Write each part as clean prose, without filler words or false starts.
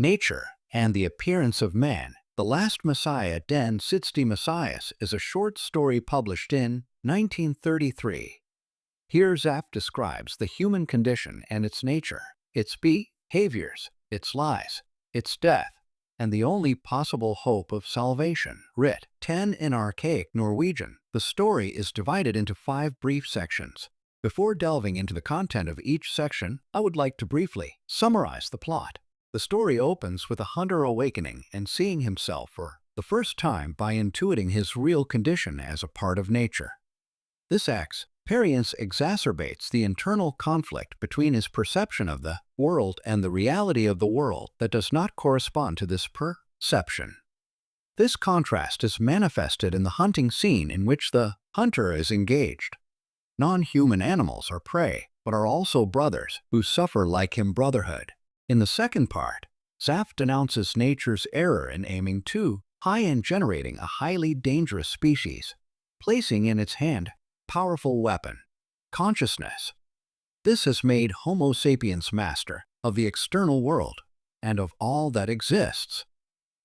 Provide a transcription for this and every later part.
Nature and the Appearance of Man. The Last Messiah den 60 Messiahs is a short story published in 1933. Here Zapf describes the human condition and its nature, its behaviors, its lies, its death, and the only possible hope of salvation. Writ 10 in archaic Norwegian. The story is divided into 5 brief sections. Before delving into the content of each section, I would like to briefly summarize the plot. The story opens with a hunter awakening and seeing himself for the first time by intuiting his real condition as a part of nature. This experience exacerbates the internal conflict between his perception of the world and the reality of the world that does not correspond to this perception. This contrast is manifested in the hunting scene in which the hunter is engaged. Non-human animals are prey, but are also brothers who suffer like him brotherhood. In the second part, Zapf denounces nature's error in aiming too high and generating a highly dangerous species, placing in its hand powerful weapon, consciousness. This has made Homo sapiens master of the external world and of all that exists.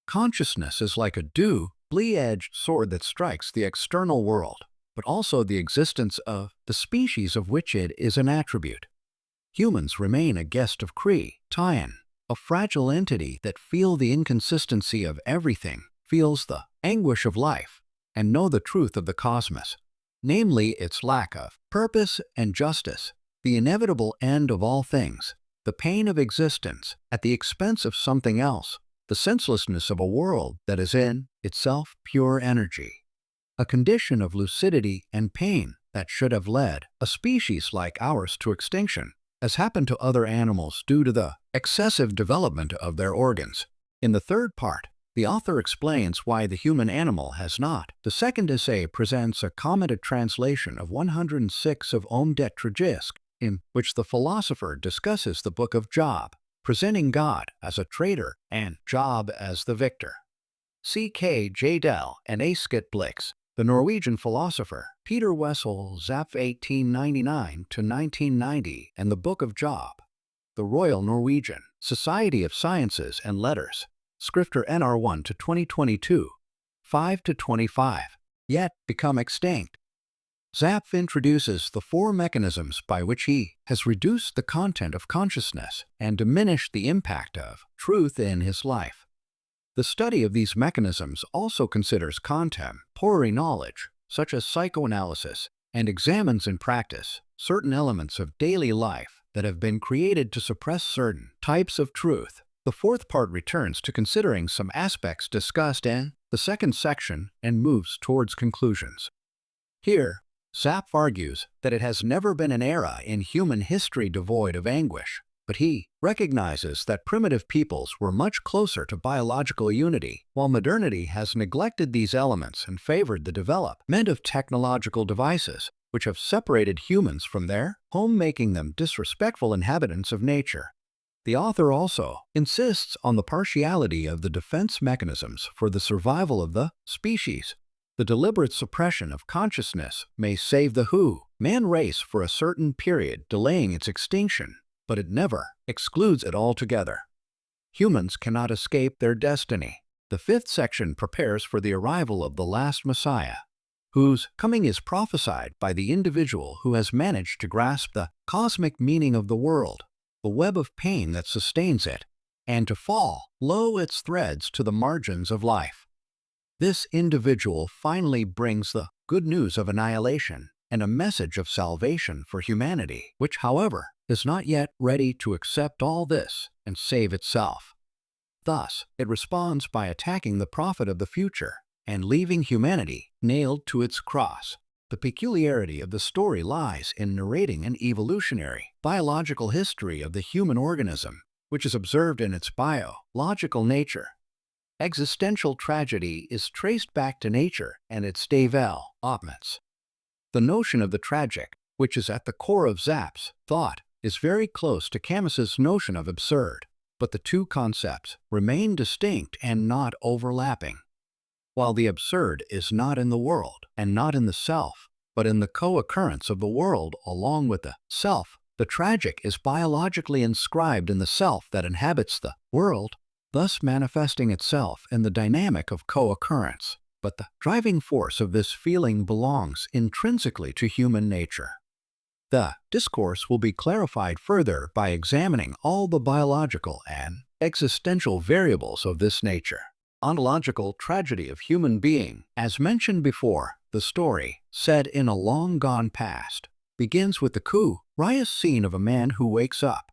Consciousness is like a double-edged sword that strikes the external world, but also the existence of the species of which it is an attribute. Humans remain a guest of Tian, a fragile entity that feels the inconsistency of everything, feels the anguish of life, and know the truth of the cosmos, namely its lack of purpose and justice, the inevitable end of all things, the pain of existence at the expense of something else, the senselessness of a world that is in itself pure energy. A condition of lucidity and pain that should have led a species like ours to extinction, has happened to other animals due to the excessive development of their organs. In the third part, the author explains why the human animal has not. The second essay presents a commented translation of 106 of Om det Tragisk, in which the philosopher discusses the book of Job, presenting God as a traitor and Job as the victor. C.K. Jadel and Askit Blix. The Norwegian philosopher Peter Wessel Zapf 1899–1990 and the Book of Job. The Royal Norwegian Society of Sciences and Letters. Skrifter NR 1–2022, 5–25. Yet become extinct. Zapf introduces the 4 mechanisms by which he has reduced the content of consciousness and diminished the impact of truth in his life. The study of these mechanisms also considers contemporary knowledge, such as psychoanalysis, and examines in practice certain elements of daily life that have been created to suppress certain types of truth. The fourth part returns to considering some aspects discussed in the second section and moves towards conclusions. Here, Zapf argues that it has never been an era in human history devoid of anguish, but he recognizes that primitive peoples were much closer to biological unity, while modernity has neglected these elements and favored the development of technological devices, which have separated humans from their home, making them disrespectful inhabitants of nature. The author also insists on the partiality of the defense mechanisms for the survival of the species. The deliberate suppression of consciousness may save the human race for a certain period, delaying its extinction, but it never excludes it altogether. Humans cannot escape their destiny. The fifth section prepares for the arrival of the last Messiah, whose coming is prophesied by the individual who has managed to grasp the cosmic meaning of the world, the web of pain that sustains it, and to follow its threads to the margins of life. This individual finally brings the good news of annihilation and a message of salvation for humanity, which, however, is not yet ready to accept all this and save itself. Thus, it responds by attacking the prophet of the future and leaving humanity nailed to its cross. The peculiarity of the story lies in narrating an evolutionary, biological history of the human organism, which is observed in its biological nature. Existential tragedy is traced back to nature and its developments. The notion of the tragic, which is at the core of Zapf's thought, is very close to Camus's notion of absurd, but the two concepts remain distinct and not overlapping. While the absurd is not in the world and not in the self, but in the co-occurrence of the world along with the self, the tragic is biologically inscribed in the self that inhabits the world. thus manifesting itself in the dynamic of co-occurrence. But the driving force of this feeling belongs intrinsically to human nature. The discourse will be clarified further by examining all the biological and existential variables of this nature. Ontological tragedy of human being. As mentioned before, the story, set in a long-gone past, begins with the curious scene of a man who wakes up.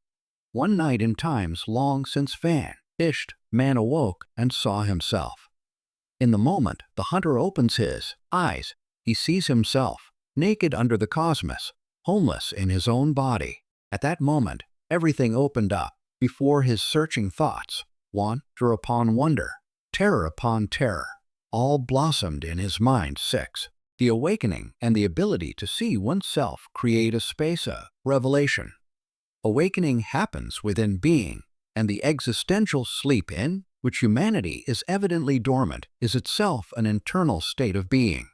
One night in times long since vanished, man awoke and saw himself. In the moment the hunter opens his eyes, he sees himself, naked under the cosmos, homeless in his own body. At that moment, everything opened up before his searching thoughts. Wonder upon wonder, terror upon terror, all blossomed in his mind. 6. The awakening and the ability to see oneself create a space of revelation. Awakening happens within being, and the existential sleep in which humanity is evidently dormant is itself an internal state of being.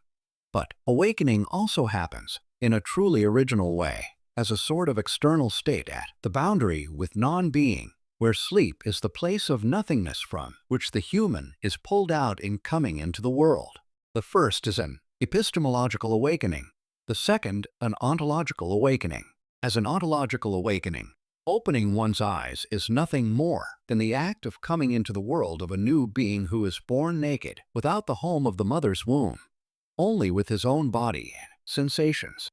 But awakening also happens, in a truly original way, as a sort of external state at the boundary with non-being, where sleep is the place of nothingness from which the human is pulled out in coming into the world. The first is an epistemological awakening, the second an ontological awakening. As an ontological awakening, opening one's eyes is nothing more than the act of coming into the world of a new being who is born naked, without the home of the mother's womb, only with his own body and sensations.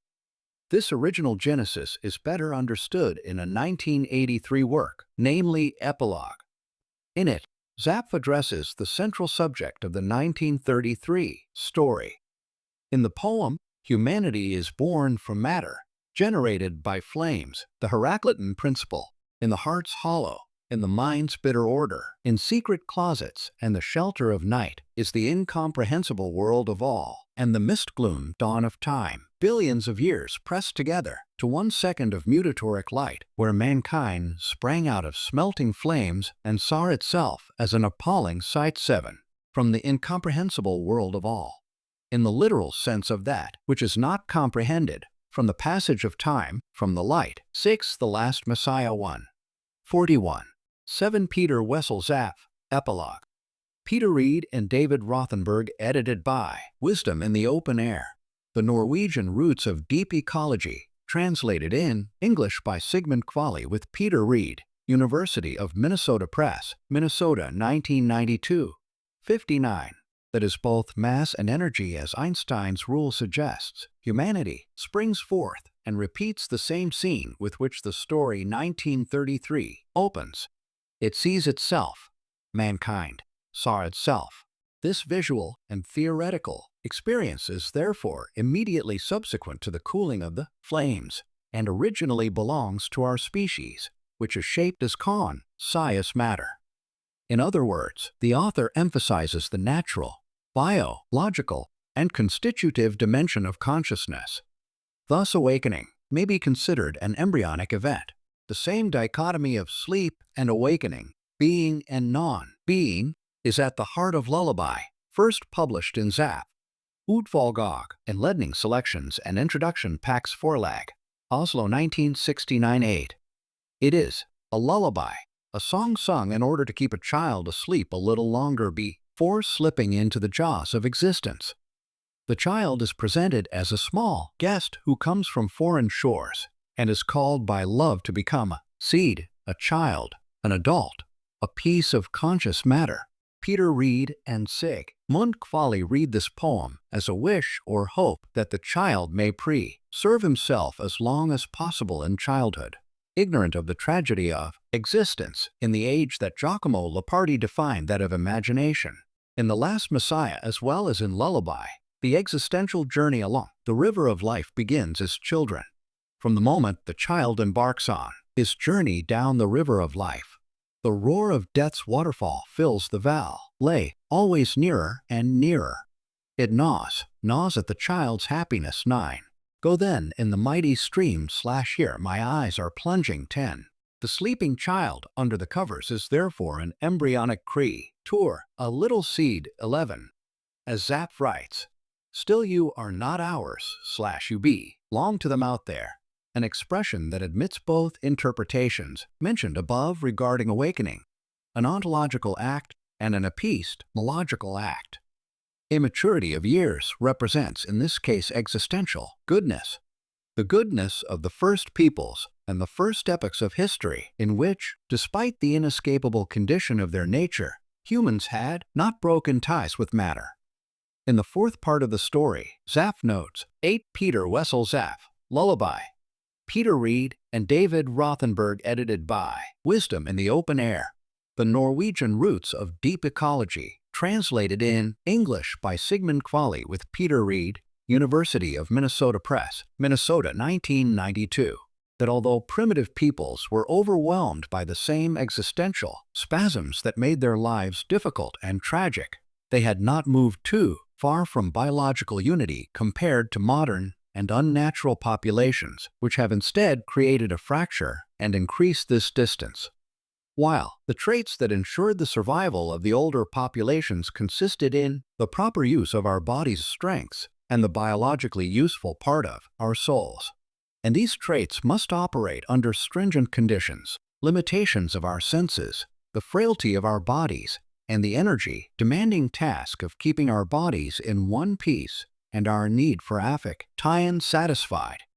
This original genesis is better understood in a 1983 work, namely Epilogue. In it, Zapf addresses the central subject of the 1933 story. In the poem, humanity is born from matter, generated by flames, the Heraclitan principle, in the heart's hollow, in the mind's bitter order, in secret closets and the shelter of night, is the incomprehensible world of all, and the mist-gloom dawn of time, billions of years pressed together to 1 second of mutatoric light, where mankind sprang out of smelting flames and saw itself as an appalling sight. 7. From the incomprehensible world of all, in the literal sense of that which is not comprehended, from the passage of time, from the light. 6. The Last Messiah. 141. 7. Peter Wessel Zapf, Epilogue. Peter Reed and David Rothenberg, edited by Wisdom in the Open Air. The Norwegian Roots of Deep Ecology, translated in English by Sigmund Kvali with Peter Reed, University of Minnesota Press, Minnesota, 1992. 59. That is both mass and energy. As Einstein's rule suggests, humanity springs forth and repeats the same scene with which the story 1933 opens. It sees itself. Mankind saw itself. This visual and theoretical experience is therefore immediately subsequent to the cooling of the flames, and originally belongs to our species, which is shaped as conscious matter. In other words, the author emphasizes the natural, biological, and constitutive dimension of consciousness. Thus, awakening may be considered an embryonic event. The same dichotomy of sleep and awakening, being and non-being, is at the heart of Lullaby, first published in Zapf, Utvalg, in Ledning Selections and Introduction Pax Forlag, Oslo, 1969. 8. It is a lullaby, a song sung in order to keep a child asleep a little longer before slipping into the jaws of existence. The child is presented as a small guest who comes from foreign shores and is called by love to become a seed, a child, an adult, a piece of conscious matter. Peter Reed and Sigmund Kvali read this poem as a wish or hope that the child may preserve himself as long as possible in childhood, ignorant of the tragedy of existence in the age that Giacomo Leopardi defined that of imagination. In The Last Messiah as well as in Lullaby, the existential journey along the river of life begins as children. From the moment the child embarks on his journey down the river of life, the roar of death's waterfall fills the valley, always nearer and nearer. It gnaws at the child's happiness. 9. Go then in the mighty stream / here my eyes are plunging. 10. The sleeping child under the covers is therefore an embryonic creature, a little seed. 11. As Zapf writes, still you are not ours / you belong to them out there, an expression that admits both interpretations mentioned above regarding awakening. an ontological act, and an epistemological act. Immaturity of years represents, in this case, existential goodness, the goodness of the first peoples and the first epochs of history in which, despite the inescapable condition of their nature, humans had not broken ties with matter. In the fourth part of the story, Zaff notes 8 Peter Wessel Zaff, Lullaby, Peter Reed and David Rothenberg, edited by Wisdom in the Open Air, The Norwegian Roots of Deep Ecology, translated in English by Sigmund Kvali with Peter Reed, University of Minnesota Press, Minnesota 1992, that although primitive peoples were overwhelmed by the same existential spasms that made their lives difficult and tragic, they had not moved too far from biological unity compared to modern and unnatural populations, which have instead created a fracture and increased this distance. While the traits that ensured the survival of the older populations consisted in the proper use of our body's strengths and the biologically useful part of our souls. And these traits must operate under stringent conditions, limitations of our senses, the frailty of our bodies, and the energy-demanding task of keeping our bodies in one piece and our need for affect tie-in satisfied.